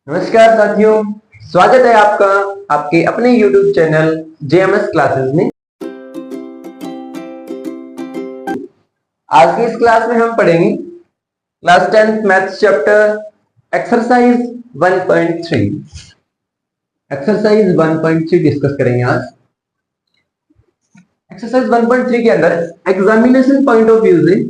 नमस्कार साथियों, स्वागत है आपका आपके अपने YouTube चैनल JMS क्लासेस में। आज की इस क्लास में हम पढ़ेंगे class 10th maths chapter exercise 1.3। Exercise 1.3 discuss करेंगे आज। एक्सरसाइज 1.3 के अंदर एग्जामिनेशन पॉइंट ऑफ व्यू से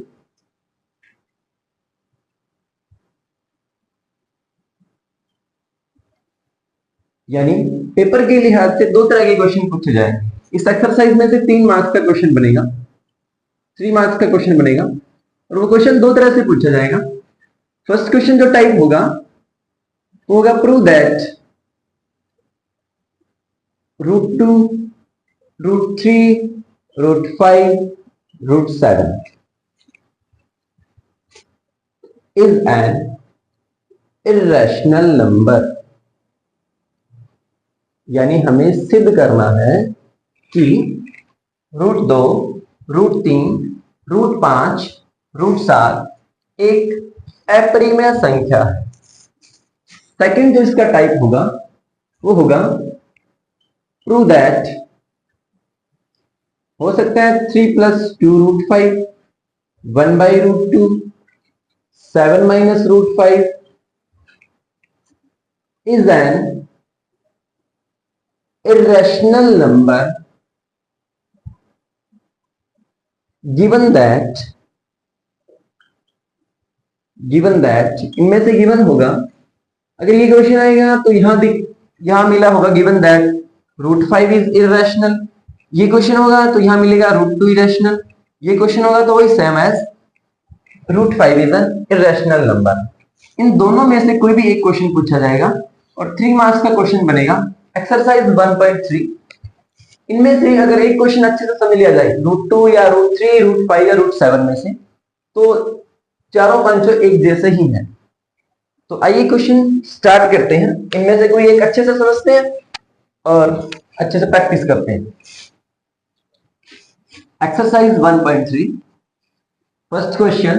यानी पेपर के लिहाज से दो तरह के क्वेश्चन पूछे जाएंगे। इस एक्सरसाइज में से 3 मार्क्स का क्वेश्चन बनेगा, 3 मार्क्स का क्वेश्चन बनेगा और वो क्वेश्चन दो तरह से पूछा जाएगा। फर्स्ट क्वेश्चन जो टाइप होगा वो होगा prove that √2, √3, √5, √7 is an irrational number। यानी हमें सिद्ध करना है कि √2, √3, √5, √7 एक अपरिमेय संख्या है। सेकंड जो इसका टाइप होगा वो होगा प्रूव दैट, हो सकता है 3 + 2 √5, 1/√2, 7 - √5 is an irrational number given that इनमें से गिवन होगा। अगर ये क्वेश्चन आएगा तो यहां मिला होगा गिवन दैट √5 इज इरेशनल। ये क्वेश्चन होगा तो यहां मिलेगा √2 इरेशनल। ये क्वेश्चन होगा तो वही same as √5 is an irrational number. इन दोनों में से कोई भी एक क्वेश्चन पूछा जाएगा और 3 मार्क्स का क्वेश्चन बनेगा। एक्सरसाइज 1.3, इनमें से अगर एक क्वेश्चन अच्छे से समझ लिया जाए √2 या √3, √5 या √7 में से, तो चारों पंचों एक जैसे ही हैं। तो आइए क्वेश्चन स्टार्ट करते हैं। इनमें से कोई एक अच्छे से समझते हैं और अच्छे से प्रैक्टिस करते हैं। Exercise 1.3, first question,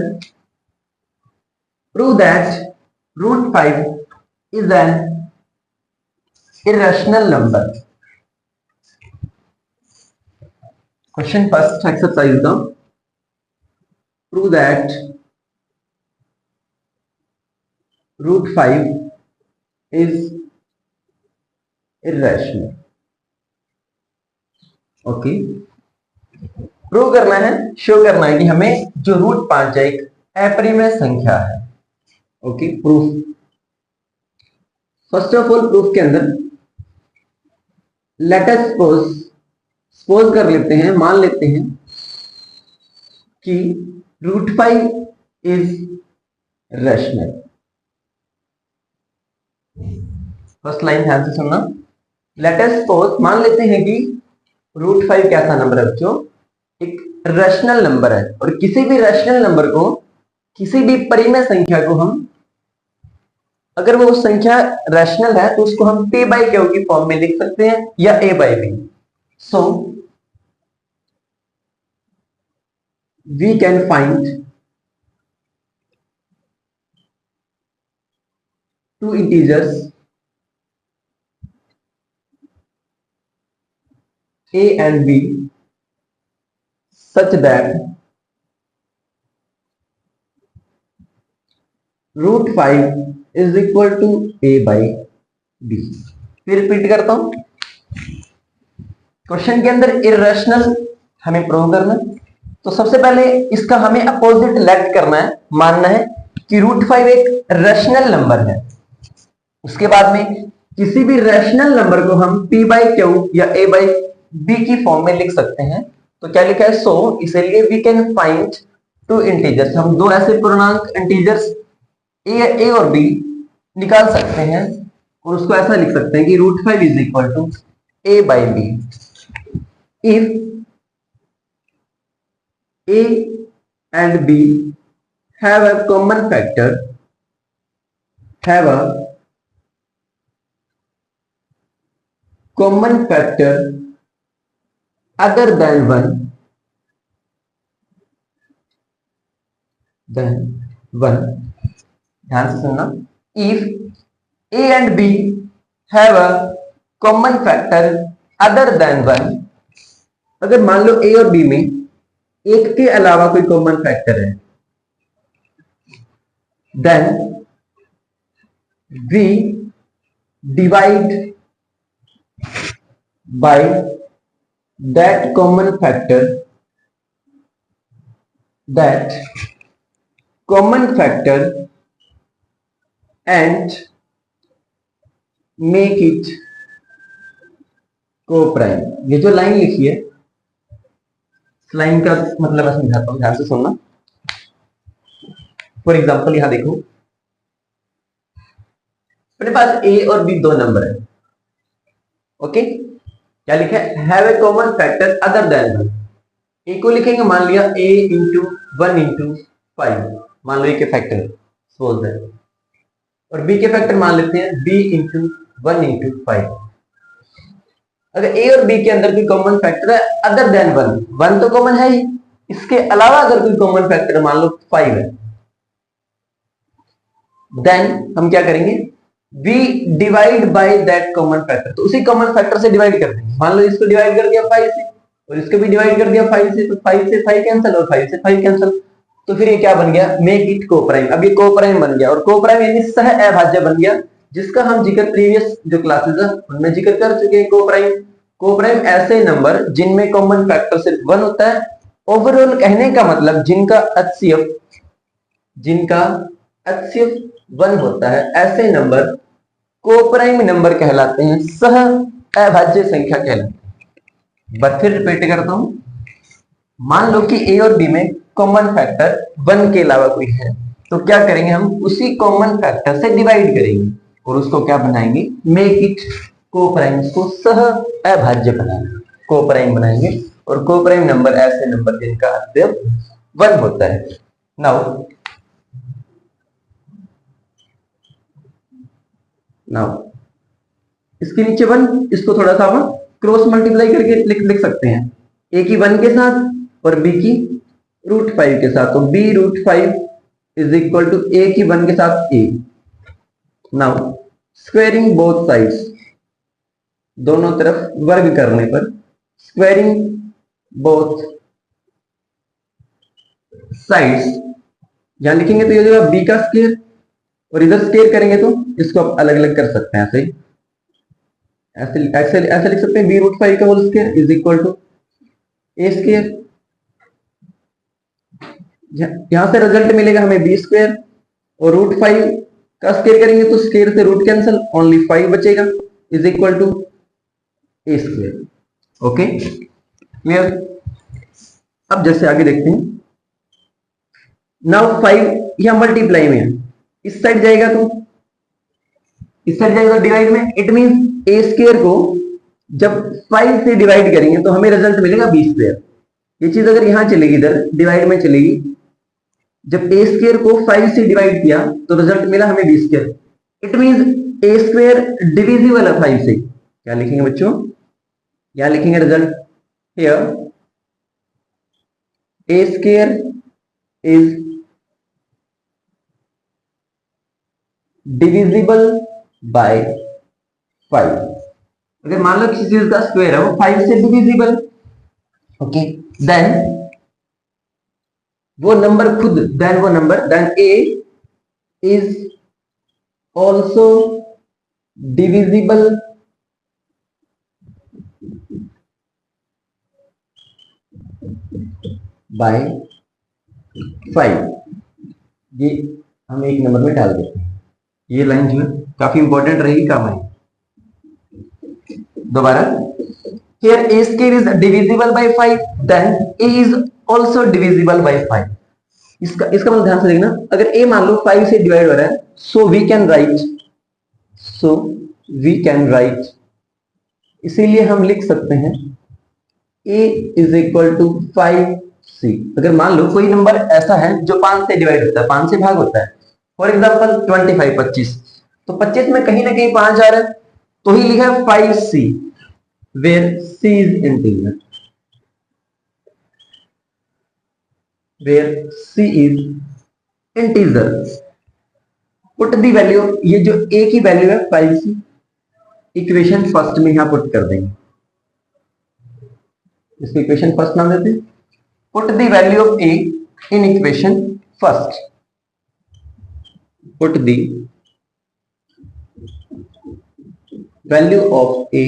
prove that √5 is an irrational number। Question first exercise का, prove that √5 is irrational। Okay, prove करना है, शो करना है कि हमें जो √5 एक अपरिमेय संख्या है। Okay, proof. First of all proof के अंदर लेट अस सपोज कर लेते हैं, मान लेते हैं कि √5 इज रैशनल। फर्स्ट लाइन ध्यान से सुनना। लेट अस सपोज, मान लेते हैं कि √5 कैसा नंबर है बच्चों, एक रैशनल नंबर है। और किसी भी रैशनल नंबर को, किसी भी परिमेय संख्या को हम, अगर वो संख्या रैशनल है तो उसको हम p/q की फॉर्म में लिख सकते हैं या a/b। So we can find two integers a and b such that √5 is equal to a/b। फिर रिपीट करता हूं, क्वेश्चन के अंदर इरेशनल हमें प्रूव करना है। तो सबसे पहले इसका हमें अपोजिट लेट करना है, मानना है कि √5 एक रैशनल नंबर है। उसके बाद में किसी भी रैशनल नंबर को हम p/q या a/b की फॉर्म में लिख सकते हैं। तो क्या लिखा है, सो इसलिए we can find two integers, हम दो ऐसे पूर्णांक इंटीजर्स a और b निकाल सकते हैं और उसको ऐसा लिख सकते हैं कि √5 is equal to a/b if a and b have a common factor, other than 1, ध्यान से सुनना। if A and B have a common factor other than 1, अगर मान लो A और B में एक के अलावा कोई कॉमन फैक्टर है, then we divide by that common factor and make it co-prime। ये जो लाइन लिखी है, इस लाइन का मतलब मैं समझाता हूं, ध्यान से सुनना। फॉर एग्जाम्पल यहां देखो, अपने पास ए और बी दो नंबर है, ओके। क्या लिखा है? Have a common factor other than 1। ए को लिखेंगे, मान लिया a इंटू 1 इंटू 5, मान लो ए के फैक्टर सपोज है, और बी के फैक्टर मान लेते हैं b इंटू 1 इंटू 5। अगर ए और बी के अंदर कोई कॉमन फैक्टर है अदर देन 1 तो कॉमन है ही, इसके अलावा अगर कोई कॉमन फैक्टर मान लो 5 है, देन हम क्या करेंगे? We divide by that common factor, तो उसी कॉमन फैक्टर से डिवाइड कर देंगे। मान लो इसको डिवाइड कर दिया 5 से, और इसको भी डिवाइड कर दिया 5 से, तो 5 से 5 कैंसिल और 5 से 5 कैंसिल, तो फिर ये क्या बन गया? Make it co-prime. अब ये को-प्राइम बन गया, और को-प्राइम यानी सह अभाज्य बन गया, जिसका हम जिक्र प्रीवियस जो क्लासेस है उनमें जिक्र कर चुके हैं। को-प्राइम ऐसे नंबर जिनमें कॉमन फैक्टर सिर्फ 1 होता है। ओवरऑल कहने का मतलब जिनका HCF 1 होता है, ऐसे नंबर को-प्राइम नंबर कहलाते हैं, सह अभाज्य संख्या कहलाते हैं। बट फिर रिपीट करता हूं, मान लो कि ए और बी में कॉमन फैक्टर 1 के अलावा कोई है, तो क्या करेंगे? हम उसी कॉमन फैक्टर से डिवाइड करेंगे और उसको क्या बनाएंगे? मेक इट को-प्राइम, इसको सह अभाज्य बनाएंगे, को-प्राइम बनाएंगे। और को-प्राइम नंबर ऐसे नंबर जिनका HCF 1 होता है। नाउ इसके नीचे 1, इसको थोड़ा सा हम क्रॉस मल्टीप्लाई करके लिख सकते हैं, ए की 1 के साथ और बी की √5 के साथ, तो b √5 इज इक्वल टू ए की 1 के साथ a। Now squaring both sides, दोनों तरफ वर्ग करने पर, स्क्वायरिंग बोथ साइड्स, यहां लिखेंगे तो ये जो b का स्क्वायर, और इधर स्क्वायर करेंगे तो इसको आप अलग अलग कर सकते हैं, ऐसे लिख सकते हैं, b √5 का whole square is equal to a square. यहां से रिजल्ट मिलेगा हमें b स्क्वायर, और √5 का स्क्वायर करेंगे तो स्क्वायर से रूट कैंसिल, ओनली 5 बचेगा, is equal to a square. Okay, clear? अब जैसे आगे देखते हैं, नाउ 5 यहां मल्टीप्लाई में है, इस साइड जाएगा तो डिवाइड में, इट मींस a स्क्वायर को जब 5 से डिवाइड करेंगे तो हमें रिजल्ट मिलेगा b स्क्वायर। ये चीज अगर यहां चलेगी, इधर डिवाइड में चलेगी, जब a स्क्वायर को 5 से डिवाइड किया तो रिजल्ट मिला हमें b square. It means a square divisible है 5 से। क्या लिखेंगे बच्चों? यहां लिखेंगे result here, a square is divisible by 5। अगर मान लो किसी चीज का स्क्वायर है वो 5 से डिविजिबल, ओके, देन वो number a is also divisible by 5। ये हम एक नंबर में डाल देते हैं। ये लाइन जो है काफी इंपॉर्टेंट रहेगी, काम आएगी। दोबारा, here a square is divisible by 5, then a is also divisible by 5। इसका मतलब ध्यान से देखना, अगर a मान लो 5 से डिवाइड हो रहा है, so we can write, इसीलिए हम लिख सकते हैं a is equal to 5c। अगर मान लो कोई नंबर ऐसा है जो 5 से डिवाइड होता है, 5 से भाग होता है, फॉर एग्जाम्पल 25, तो 25 में कहीं ना कहीं 5 आ रहा है, तो ही लिखा है 5c, where c is integer, put the value, ये जो ए की वैल्यू है 5c, इक्वेशन फर्स्ट में यहां पुट कर देंगे, इसको इक्वेशन फर्स्ट नाम देते हैं। Put the value of A in equation first, put the value of A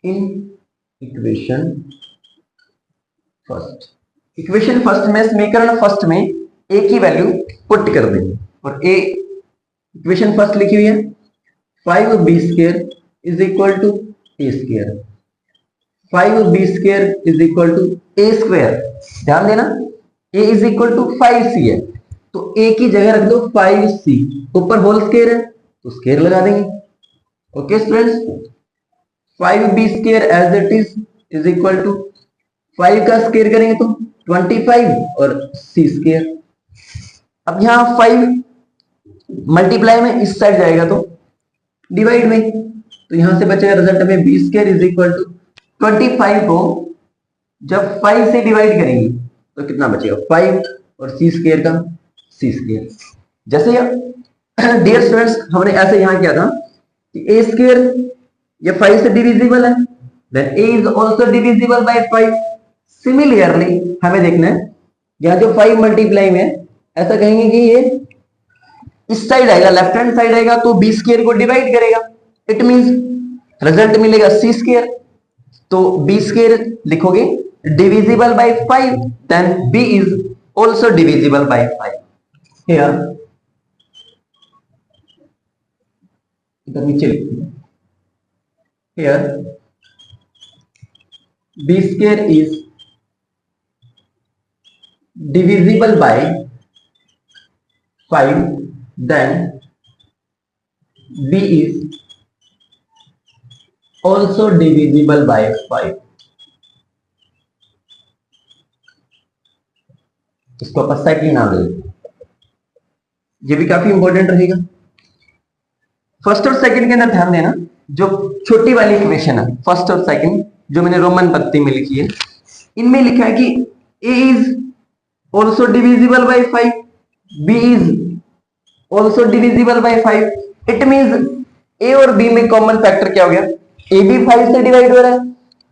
in equation first. Equation first में, समीकरण फर्स्ट में ए की वैल्यू पुट कर देंगे, और ए इक्वेशन फर्स्ट लिखी हुई है 5b square is equal to a square, 5b square is equal to a square. ध्यान देना a is equal to 5c है, तो a की जगह रख दो 5c, ऊपर होल स्क्वायर है तो स्क्वायर लगा देंगे। Okay students, 5b square as it is equal to 5 का स्क्वायर करेंगे तो 25 और c स्क्वायर। अब यहां 5 मल्टीप्लाई में इस साइड जाएगा तो डिवाइड में, तो यहां से बचेगा रिजल्ट में b square is equal to 25 को जब 5 से डिवाइड करेंगे तो कितना बचेगा 5 और c स्क्वायर का c स्क्वायर। जैसे डियर स्टूडेंट्स हमने ऐसे यहां किया था कि a स्क्वायर ये 5 से डिविजिबल है, then a is also divisible by 5। Similarly हमें देखना है यहां जो 5 मल्टीप्लाई में ऐसा कहेंगे कि ये इस साइड आएगा, लेफ्ट हैंड साइड आएगा तो b स्क्वायर को डिवाइड करेगा, इट मींस रिजल्ट मिलेगा c स्क्वायर। तो b स्क्वायर लिखोगे divisible by 5, then b is also divisible by 5। Here इधर नीचे लिखते हैं, here b square is divisible by 5, then b is also divisible by 5। इसको अपन सेकंड नाम देंगे, ये भी काफी इंपॉर्टेंट रहेगा। फर्स्ट और सेकंड के अंदर ध्यान देना, जो छोटी वाली इक्वेशन है फर्स्ट और सेकंड जो मैंने रोमन पत्ती में लिखी है, इनमें लिखा है कि a is also divisible by 5, b is also divisible by 5। It means a और b में कॉमन फैक्टर क्या हो गया, a भी 5 से डिवाइड हो रहा है,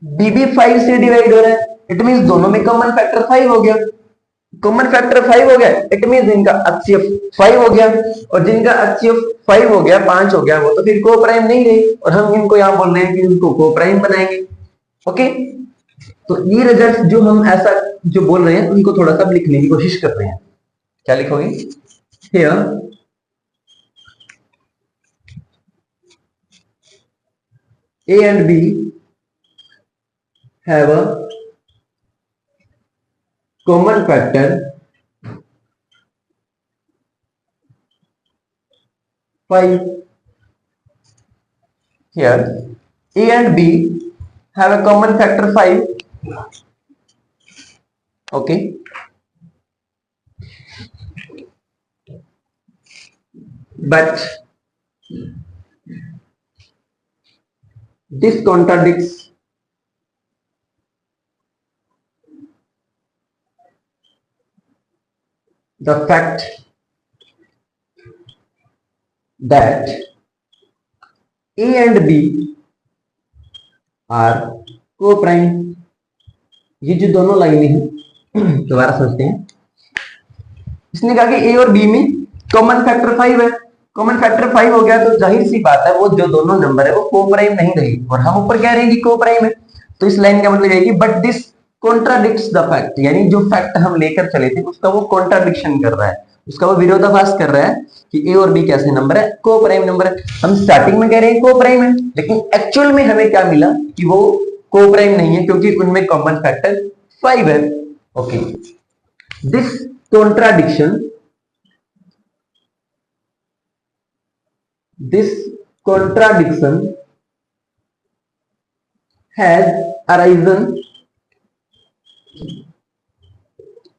b भी 5 से डिवाइड हो रहा है, इट मींस दोनों में कॉमन फैक्टर 5 हो गया। कॉमन फैक्टर 5 हो गया, इट मींस इनका HCF 5 हो गया, और जिनका HCF 5 हो गया, 5 हो गया, वो तो फिर को प्राइम नहीं रहे, और हम इनको यहां बोल रहे हैं कि उनको को प्राइम बनाएंगे। ओके, तो ये रिजल्ट जो हम ऐसा जो बोल रहे हैं उनको थोड़ा सा लिखने की कोशिश कर रहे हैं। क्या लिखोगे, here A and B have a common factor 5. Here A and B have a common factor 5. Okay. But this contradicts the fact that A and B are co-prime। ये जो दोनों लाइनें हैं दोबारा सोचते हैं, इसने कहा कि A और B में कॉमन फैक्टर 5 है, कॉमन फैक्टर 5 हो गया तो जाहिर सी बात है वो जो दोनों नंबर है वो को प्राइम नहीं रही, और हम ऊपर कह रहे हैं कि को प्राइम है, तो इस लाइन का मतलब जाएगी but this contradicts the fact, यानी जो फैक्ट हम लेकर चले थे उसका वो कॉन्ट्राडिक्शन कर रहा है, उसका वो विरोधाभास कर रहा है कि ए और बी कैसे नंबर है, को प्राइम नंबर है। हम स्टार्टिंग में कह रहे हैं को प्राइम है, लेकिन एक्चुअल में हमें क्या मिला कि वो को प्राइम नहीं है, क्योंकि उनमें कॉमन फैक्टर 5 है। Okay, this contradiction has arisen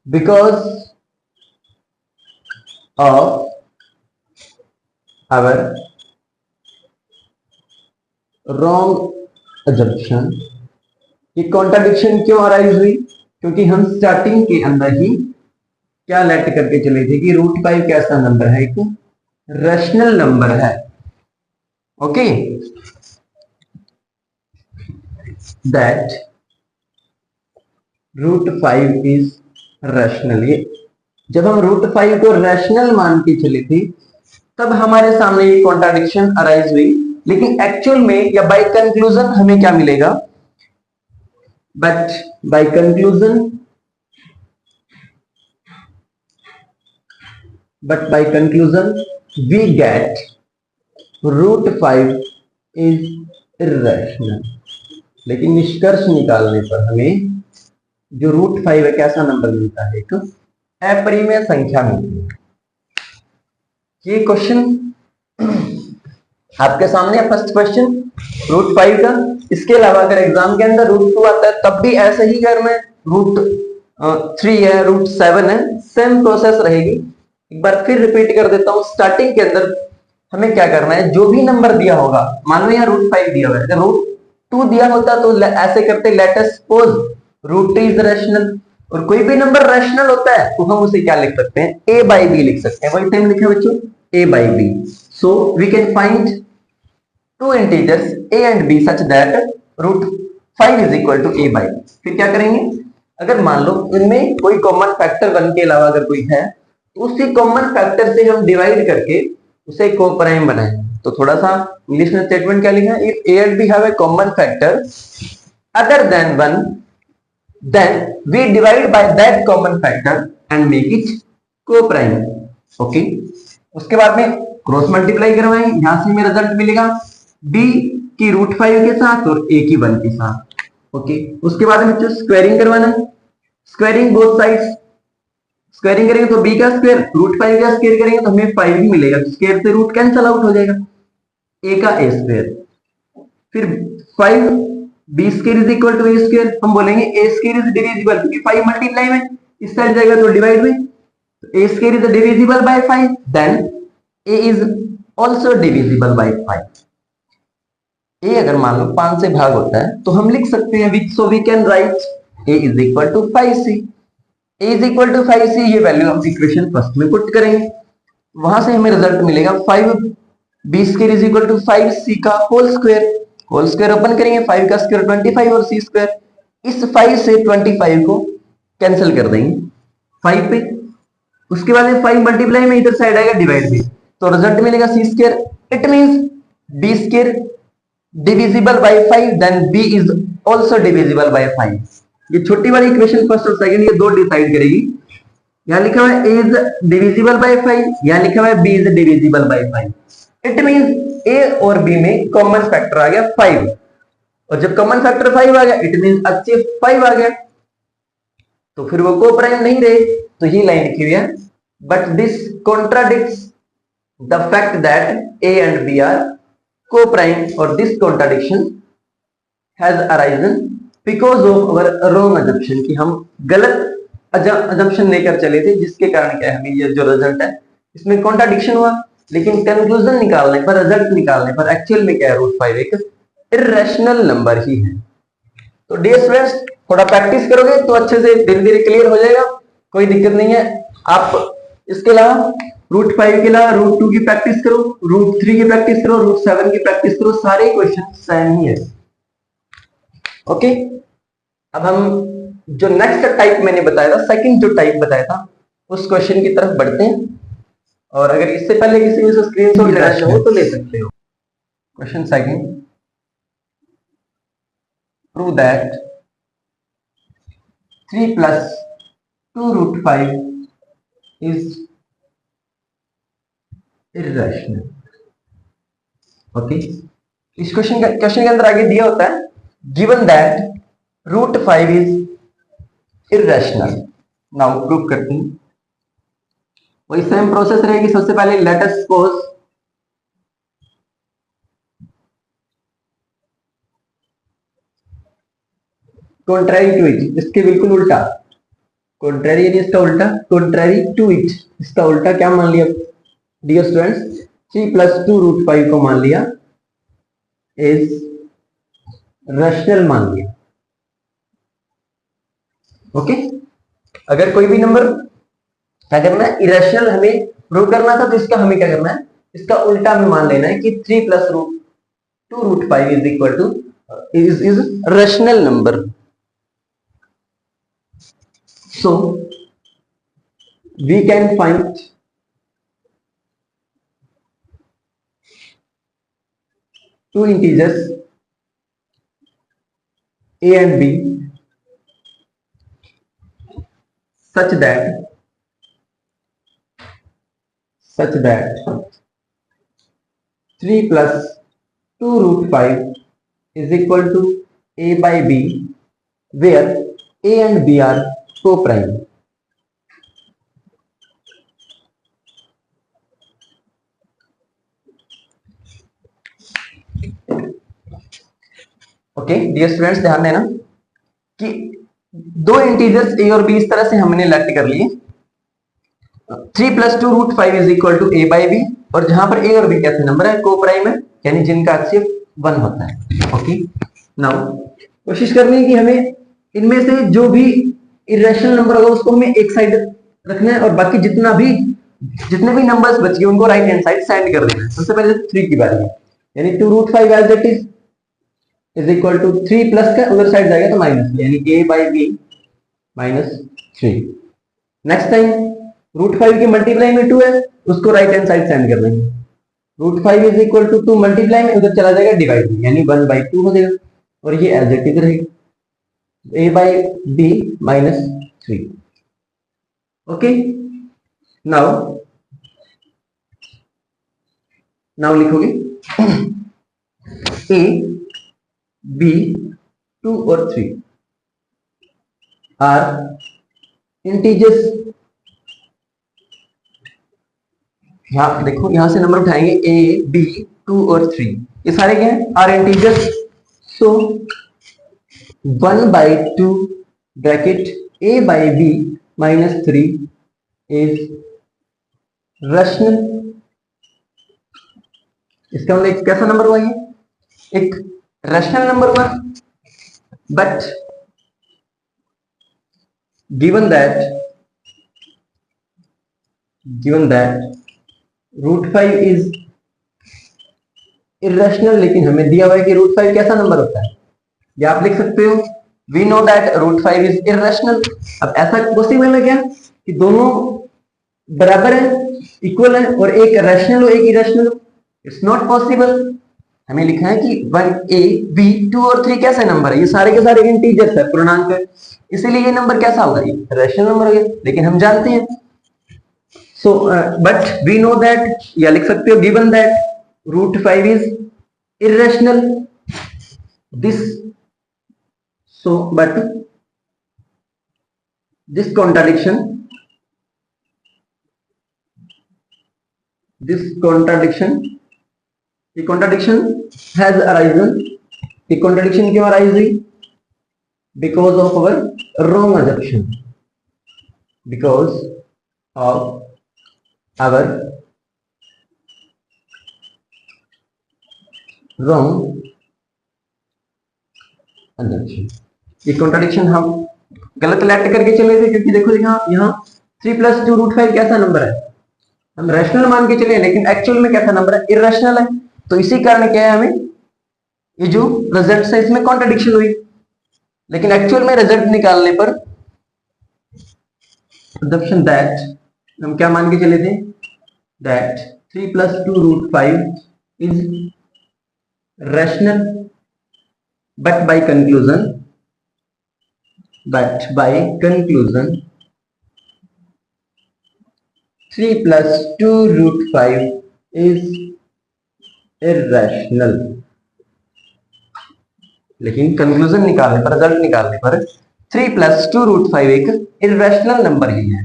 because of our wrong assumption। ये कॉन्ट्राडिक्शन क्यों अराइज हुई, क्योंकि हम स्टार्टिंग के अंदर ही क्या लेट करके चले थे कि √5 कैसा नंबर है, एक रैशनल नंबर है। Okay, that √5 is rational. ये जब हम √5 को रैशनल मान के चले थे तब हमारे सामने ये कॉन्ट्राडिक्शन अराइज हुई, लेकिन एक्चुअल में या बाय कंक्लूजन हमें क्या मिलेगा? But by conclusion we get √5 is irrational. लेकिन निष्कर्ष निकालने पर हमें जो √5 है कैसा नंबर मिलता है? एक अपरिमेय संख्या मिलती है। ये क्वेश्चन आपके सामने है, फर्स्ट क्वेश्चन √5 का। इसके अलावा अगर एग्जाम के अंदर √2 आता है तब भी ऐसे ही करना है। √3 है, √7 है, सेम प्रोसेस रहेगी। एक बार फिर रिपीट कर देता हूं, स्टार्टिंग के अंदर हमें क्या करना है? जो भी नंबर दिया होगा, मान लो यहाँ √5 दिया हुआ है, अगर √2 दिया होता तो ऐसे करते, late us suppose √3 is rational, और कोई भी नंबर रैशनल होता है तो हम उसे क्या लिख सकते हैं? a/b लिख सकते हैं। वही टाइम लिखा बच्चों, a/b। So we can find two integers a and b such that √5 is equal to a/b। फिर क्या करेंगे? अगर मान लो इनमें कोई कॉमन फैक्टर 1 के अलावा अगर कोई है तो उसी कॉमन फैक्टर से हम डिवाइड करके उसे कोप्राइम बनाएंगे। तो थोड़ा सा इंग्लिश में स्टेटमेंट क्या लिखा है? If a and b have a common factor other than 1 then we divide by that common factor and make it coprime. Okay, उसके बाद में क्रॉस मल्टीप्लाई करवाएंगे, यहां से हमें रिजल्ट मिलेगा b की √5 के साथ और a की 1 के साथ। ओके, उसके बाद में स्क्वायरिंग करवाना है, स्क्वायरिंग बोथ साइड्स। स्क्वायरिंग करेंगे तो b का स्क्वायर √5 का स्क्वायर करेंगे तो हमें 5 ही मिलेगा। स्क्वायर से रूट कैंसिल आउट हो जाएगा, a का a स्क्वायर। फिर 5 b square is equal to a square. हम बोलेंगे a स्क्वायर इज डिविजिबल, क्योंकि 5 मल्टीप्लाई में इस साइड जाएगा तो डिवाइड में, a square is divisible by 5, then a is also divisible by 5। a अगर मान लो 5 से भाग होता है तो हम लिख सकते हैं which, so we can write a is equal to 5c। a is equal to 5c, ये वैल्यू हम इक्वेशन फर्स्ट में पुट करेंगे, वहां से हमें रिजल्ट मिलेगा 5b square is equal to 5c का whole square. Whole square open करेंगे, 5 का स्क्वायर 25 और c स्क्वायर। इस 5 से 25 को कैंसिल कर देंगे 5 पे। उसके बाद में 5 मल्टीप्लाई में इधर साइड आएगा डिवाइड में, तो रिजल्ट मिलेगा c square. It means b square divisible by 5 then b is also divisible by 5। ये छोटी वाली इक्वेशन फर्स्ट और सेकंड, ये दो डिसाइड करेगी। यहां लिखा हुआ है a is divisible by 5, यहां लिखा हुआ है b is divisible by 5। It means a और b में कॉमन फैक्टर आ गया 5, और जब कॉमन फैक्टर 5 आ गया इट मींस अच्छे 5 आ गया, तो फिर वो कोप्राइम नहीं रहे। तो ये लाइन लिखी हुई है, but this contradicts the fact that a and b are co-prime, or this contradiction has arisen because of our wrong assumption, कि हम गलत assumption लेकर चले थे, जिसके कारण क्या है हमें ये जो रिजल्ट है इसमें कॉन्ट्राडिक्शन हुआ। लेकिन कंक्लूजन निकालने पर, रिजल्ट निकालने पर एक्चुअल में क्या है? √5 एक इर्रेशनल नंबर ही है। तो डियर स्टूडेंट्स, थोड़ा प्रैक्टिस करोगे तो अच्छे से धीरे धीरे क्लियर हो जाएगा, कोई दिक्कत नहीं है। आप इसके अलावा √5 के अलावा √2 की प्रैक्टिस करो, √3 की प्रैक्टिस करो, √7 की प्रैक्टिस करो, सारे क्वेश्चन सेम ही है। ओके, अब हम जो नेक्स्ट टाइप मैंने बताया था, सेकंड जो टाइप बताया था, उस क्वेश्चन की तरफ बढ़ते हैं। और अगर इससे पहले किसी को स्क्रीनशॉट लेना चाहो तो ले सकते हो। Question second, prove that 3 + 2√5 is irrational. Okay, इस क्वेश्चन के अंदर आगे दिया होता है given that √5 is irrational. Now prove करते हैं, वही सेम प्रोसेस रहेगी। सबसे पहले let us suppose contrary to it, इसके बिल्कुल उल्टा, कॉन्ट्रैरी यानी इसका उल्टा, कॉन्ट्रैरी टू इट, इसका उल्टा क्या मान लिया डियर स्टूडेंट्स? 3 + 2√5 को मान लिया इज रैशनल मान लिया। ओके, अगर कोई भी नंबर क्या करना है? इरेशनल हमें प्रूव करना था, तो इसका हमें क्या करना है? इसका उल्टा हमें मान लेना है कि 3 plus root 2 root 5 is equal to is rational number. So we can find two integers a and b such that 3 plus 2 root 5 is equal to a by b, where a and b are co-prime. Okay dear students, ध्यान देना कि दो integers ए और B इस तरह से हमने late कर लिए। 3 plus 2 root 5 is equal to a by b, और जहां पर ए और बी कैसे नंबर है, को प्राइम है, यानी जिनका HCF 1 होता है। ओके, नाउ कोशिश करनी है कि हमें इनमें से जो भी इरेशनल नंबर होगा उसको हमें एक साइड रखना है, और बाकी जितने भी नंबर्स बच गए उनको राइट हैंड साइड सेंड कर देना है। सबसे पहले 3 की बारी है, यानी 2 root 5 as it is equal to 3 plus का उधर साइड जाएगा तो माइनस, यानी a by b minus 3। Next time root 5 की मल्टीप्लाई में 2 है, उसको राइट हैंड साइड सेंड कर देंगे। Root 5 is equal to 2 multiply में उधर चला जाएगा डिवाइड में, यानी 1 बाई 2 हो जाएगा, और ये एज इट इज रहेगा a by b minus 3। Okay, now लिखोगे a b 2 और 3 आर इंटीजर्स। यहां देखो, यहां से नंबर उठाएंगे a b 2 और 3, ये सारे क्या हैं, are integers. So 1 by 2 bracket a by b minus 3 is rational. इसका मतलब एक कैसा नंबर हुआ, ये एक रैशनल नंबर हुआ। But given that root 5 is irrational, लेकिन हमें दिया हुआ है कि रूट 5 कैसा नंबर होता है, या आप लिख सकते हो we know that root 5 is irrational. अब ऐसा पॉसिबल है क्या कि दोनों बराबर है, इक्वल है, और एक रैशनल हो एक इरेशनल हो? It's not possible. हमें लिखा है कि 1 a b 2 और 3 कैसे नंबर है, ये सारे के सारे इंटीजर्स है, पूर्णांक है, इसीलिए ये नंबर कैसा होगा, ये रैशनल नंबर हो गया। लेकिन हम जानते हैं, so but we know that, या लिख सकते हो given that root 5 is irrational this, so but this contradiction ये contradiction has arisen। ये contradiction क्यों arise हुई? Because of our wrong assumption, because of our wrong assumption। ये contradiction हम गलत लेट करके चले थे, क्योंकि देखो यहाँ 3 प्लस 2 रूट 5 कैसा नंबर है, हम रैशनल मान के चले, लेकिन एक्चुअल में कैसा नंबर है, इरेशनल है। तो इसी कारण क्या है, हमें ये जो रिजल्ट है इसमें कॉन्ट्रडिक्शन हुई। लेकिन एक्चुअल में रिजल्ट निकालने पर assumption दैट हम क्या मान के चले थे, that 3 plus 2 root 5 is rational, but by conclusion 3 plus 2 root 5 is irrational। लेकिन कंक्लूजन निकालने पर, रिजल्ट निकालने पर 3 plus 2 root 5 एक इरेशनल नंबर ही है।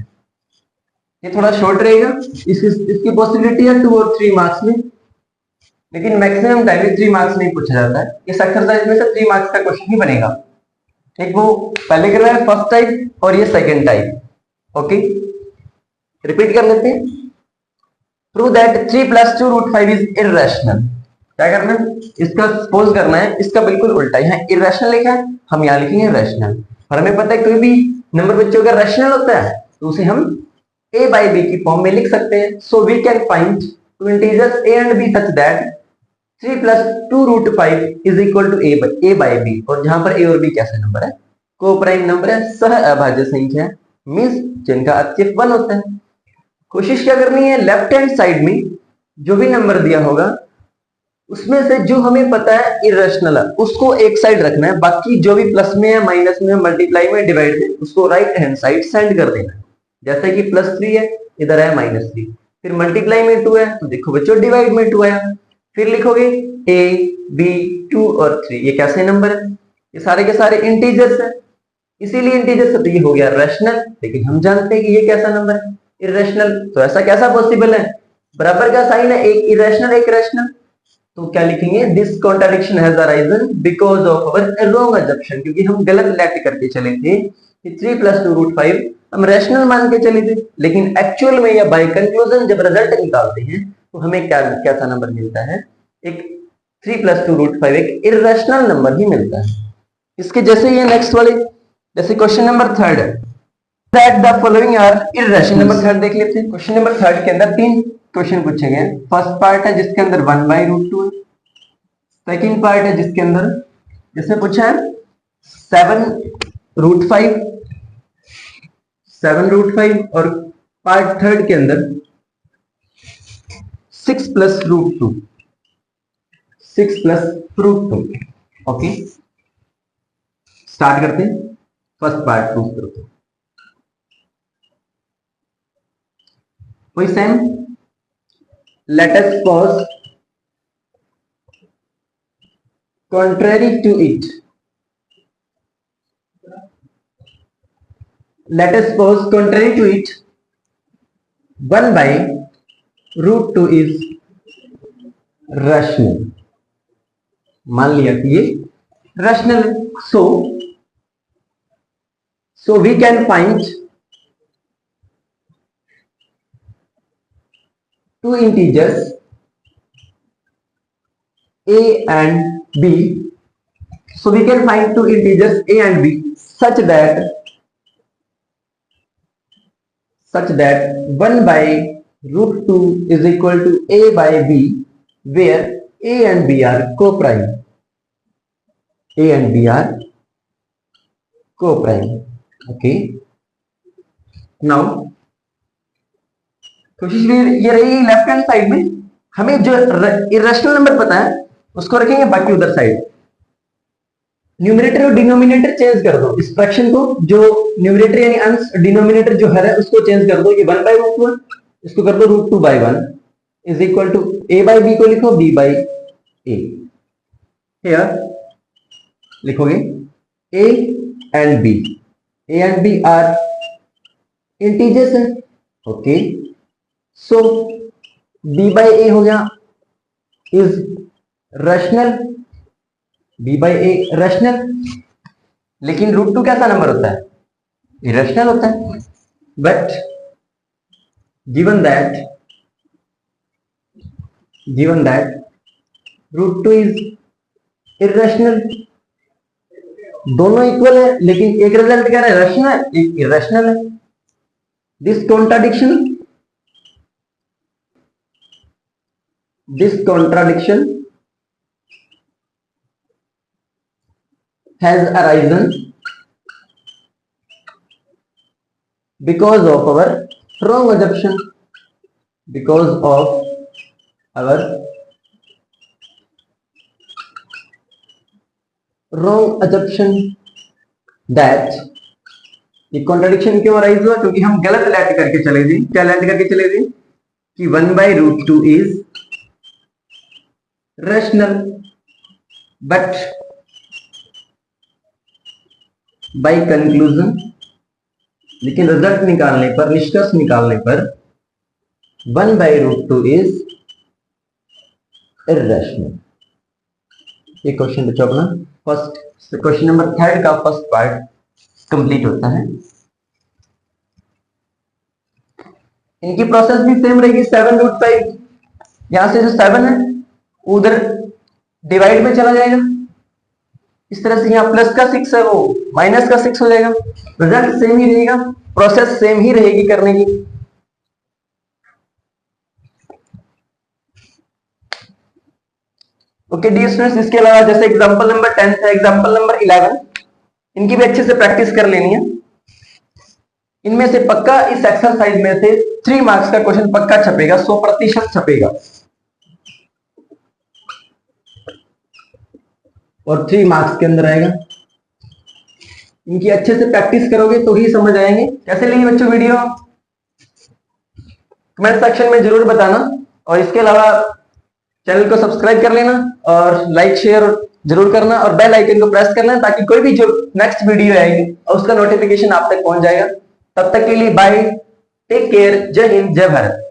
ये थोड़ा शॉर्ट रहेगा, इसकी पॉसिबिलिटी है 2 और 3 मार्क्स में, लेकिन मैक्सिमम टाइम में 3 मार्क्स में पूछा जाता है। इस एक्सरसाइज में से 3 मार्क्स का क्वेश्चन ही बनेगा। एक वो पहले कर रहा है फर्स्ट टाइप, और ये सेकंड टाइप। ओके, रिपीट कर लेते हैं। Prove that 3 plus 2 root 5 is irrational. क्या करना है, इसका सपोज करना है, इसका बिल्कुल उल्टा। यहाँ इरेशनल लिखा है, हम यहाँ लिखेंगे रैशनल। और हमें पता है कोई भी नंबर बच्चों का रैशनल होता है तो उसे हम a बाई बी की फॉर्म में लिख सकते हैं। So we can find two integers a and b such that 3 plus 2 root 5 is equal to a by b, और जहां पर ए और बी कैसा नंबर है, को प्राइम नंबर है, सह अभाज्य संख्या है, मींस जिनका HCF 1 होता है। कोशिश क्या करनी है, लेफ्ट हैंड साइड में जो भी नंबर दिया होगा उसमें से जो हमें पता है इरेशनल है उसको एक साइड रखना है, बाकी जो भी प्लस में है, माइनस में, मल्टीप्लाई में, डिवाइड में, उसको राइट हैंड साइड सेंड कर देना है। जैसे कि +3 है, इधर है -3, फिर मल्टीप्लाई में 2 है तो देखो बच्चों डिवाइड में 2 आया, फिर लिखोगे a b 2 और 3, ये कैसे नंबर है, ये सारे के सारे इंटीजर्स है, इसीलिए इंटीजर्स तो ये हो गया रैशनल। लेकिन हम जानते हैं कि ये कैसा नंबर है, इरेशनल। तो ऐसा कैसा पॉसिबल है, बराबर का साइन है, एक इरेशनल एक रैशनल, तो क्या लिखेंगे, this contradiction has arisen because of our wrong assumption, क्योंकि हम गलत लेट करके चले थे कि 3 + 2 रूट 5 हम रैशनल मान के चले थे, लेकिन एक्चुअल में या बाय कंक्लूजन जब रिजल्ट निकालते हैं तो हमें क्या कैसा नंबर मिलता है, एक 3 + 2 रूट 5 एक इरेशनल नंबर ही मिलता है। इसके जैसे ये नेक्स्ट वाले, जैसे क्वेश्चन नंबर 3 है, that the following are irrational. Number 3 देख लेते हैं। क्वेश्चन नंबर 3 के अंदर 3 क्वेश्चन पूछे गए। फर्स्ट पार्ट है जिसके अंदर 1/√2 है, सेकंड पार्ट है जिसके अंदर जैसे पूछा है 7√5 और पार्ट थर्ड के अंदर 6 + √2 ओके, स्टार्ट करते हैं। फर्स्ट पार्ट प्रूव करो, वही same. Late us suppose contrary to it, let us suppose contrary to it 1/√2 is rational। मान लिया कि ये rational है, so we can find two integers a and b, so we can find two integers a and b such that 1/√2 is equal to a by b, where a and b are co-prime, okay। now कोशिश ये रही left hand side में, हमें जो irrational number पता है उसको रखेंगे बाकी उधर साइड। न्यूमरेटर और डिनोमिनेटर चेंज कर दो, इस फ्रैक्शन को, जो न्यूमरेटर यानी अंश, डिनोमिनेटर जो है उसको चेंज कर दो। ये 1/√2 इसको कर दो √2/1 is equal to a by b को लिखो b/a। हियर लिखोगे a and b are integers है, ओके। सो b/a हो गया इज रैशनल, b/a रैशनल, लेकिन √2 कैसा नंबर होता है, इरेशनल होता है। But given that √2 is irrational, दोनों इक्वल है, लेकिन एक रिजल्ट क्या है, रैशनल, एक इरेशनल है। This contradiction has arisen because of our wrong assumption, that ये कॉन्ट्राडिक्शन क्यों अराइज हुआ, क्योंकि हम गलत लेट करके चले थे। क्या लेट करके चले थे कि 1/√2 is rational, but by conclusion, लेकिन रिजल्ट निकालने पर, निष्कर्ष निकालने पर 1/√2 इज इरेशनल। ये क्वेश्चन बच्चों अपना फर्स्ट, क्वेश्चन नंबर 3 का फर्स्ट पार्ट कंप्लीट होता है। इनकी प्रोसेस भी सेम रहेगी। 7√5 यहां से जो 7 है उधर डिवाइड में चला जाएगा, इस तरह से यहाँ प्लस का 6 है वो माइनस का 6 हो जाएगा। रिजल्ट सेम ही रहेगा, प्रोसेस सेम ही रहेगी करने की। ओके डियर स्टूडेंट्स, इसके अलावा जैसे एग्जांपल नंबर 10 है, एग्जांपल नंबर 11, इनकी भी अच्छे से प्रैक्टिस कर लेनी है। इनमें से पक्का इस एक्सरसाइज में से 3 मार्क्स का क्वेश्चन पक्का छपेगा, 100% छपेगा, और 3 मार्क्स के अंदर आएगा। इनकी अच्छे से प्रैक्टिस करोगे तो ही समझ आएंगे। कैसे लगी बच्चों वीडियो, कमेंट सेक्शन में जरूर बताना, और इसके अलावा चैनल को सब्सक्राइब कर लेना और लाइक शेयर जरूर करना, और बेल आइकन को प्रेस करना ताकि कोई भी जो नेक्स्ट वीडियो आएगी और उसका नोटिफिकेशन आप तक पहुंच जाएगा। तब तक के लिए बाय, टेक केयर, जय हिंद, जय भारत।